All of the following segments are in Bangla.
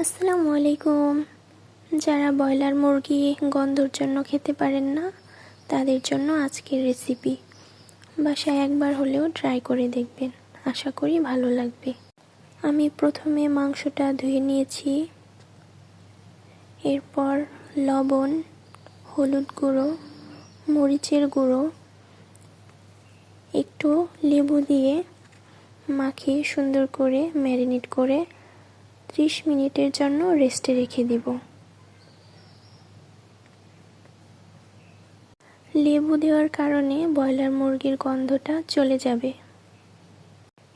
আসসালামু আলাইকুম। যারা ব্রয়লার মুরগি গন্ধর জন্য খেতে পারেন না, তাদের জন্য আজকের রেসিপি। বাসায় একবার হলেও ট্রাই করে দেখবেন, আশা করি ভালো লাগবে। আমি প্রথমে মাংসটা ধুয়ে নিয়েছি। এরপর লবণ, হলুদ গুঁড়ো, মরিচের গুঁড়ো, একটু লেবু দিয়ে মাখিয়ে সুন্দর করে ম্যারিনেট করে 30 মিনিটের জন্য রেস্টে রেখে দিব। লেবু দেওয়ার কারণে ব্রয়লার মুরগির গন্ধটা চলে যাবে।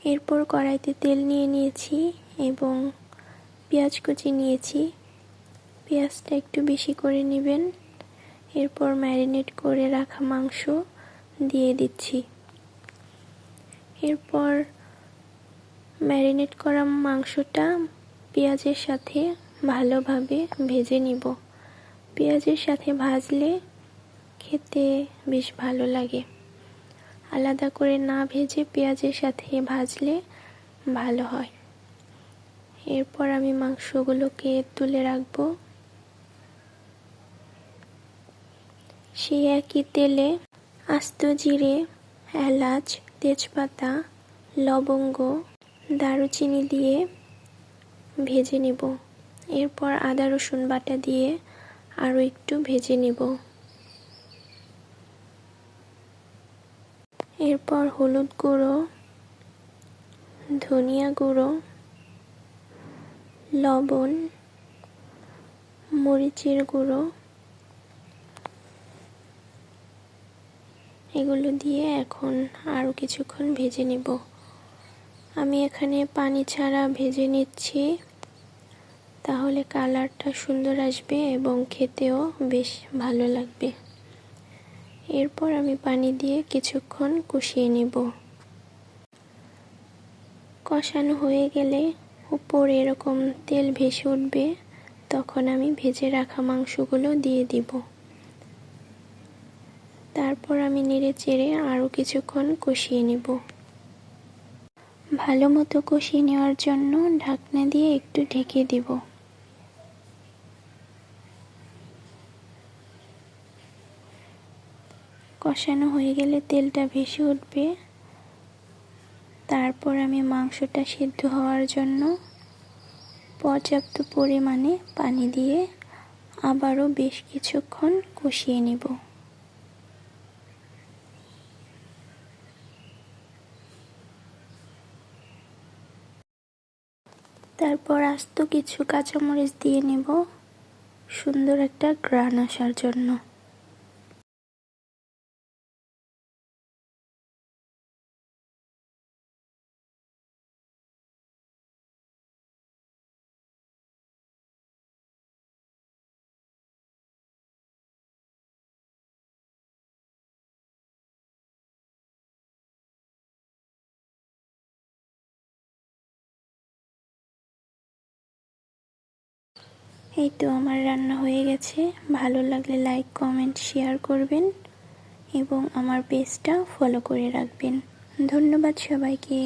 এরপর কড়াইতে তেল নিয়ে নিয়েছি এবং পেঁয়াজ কুচি নিয়েছি। পেঁয়াজটা একটু বেশি করে নেবেন। এরপর ম্যারিনেট করে রাখা মাংস দিয়ে দিচ্ছি। এরপর ম্যারিনেট করা মাংসটা পেঁয়াজের সাথে ভালোভাবে ভেজে নিব। পেঁয়াজের সাথে ভাজলে খেতে বেশ ভালো লাগে। আলাদা করে না ভেজে পেঁয়াজের সাথে ভাজলে ভালো হয়। এরপর আমি মাংসগুলোকে তুলে রাখব। সেই একই তেলে আস্ত জিরে, এলাচ, তেজপাতা, লবঙ্গ, দারুচিনি দিয়ে ভেজে নেব। এরপর আদা রসুন বাটা দিয়ে আরও একটু ভেজে নেব। এরপর হলুদ গুঁড়ো, ধনিয়া গুঁড়ো, লবণ, মরিচের গুঁড়ো এগুলো দিয়ে এখন আরও কিছুক্ষণ ভেজে নেব। আমি এখানে পানি ছাড়া ভেজে নিচ্ছি, তাহলে কালারটা সুন্দর আসবে এবং খেতেও বেশ ভালো লাগবে। এরপর আমি পানি দিয়ে কিছুক্ষণ কষিয়ে নেব। কষানো হয়ে গেলে উপরে এরকম তেল ভেসে উঠবে, তখন আমি ভেজে রাখা মাংসগুলো দিয়ে দিব। তারপর আমি নেড়ে চেড়ে আরও কিছুক্ষণ কষিয়ে নেব। ভালো মতো কষিয়ে নেওয়ার জন্য ঢাকনা দিয়ে একটু ঢেকে দিব। কষানো হয়ে গেলে তেলটা ভেসে উঠবে। তারপর আমি মাংসটা সিদ্ধ হওয়ার জন্য পর্যাপ্ত পরিমাণে পানি দিয়ে আবারও বেশ কিছুক্ষণ কষিয়ে নেব। তারপর আস্ত কিছু কাঁচামরিচ দিয়ে নেব, সুন্দর একটা ঘ্রাণ আসার জন্য। এই তো আমার রান্না হয়ে গেছে। ভালো লাগলে লাইক, কমেন্ট, শেয়ার করবেন এবং আমার পেজটা ফলো করে রাখবেন। ধন্যবাদ সবাইকে।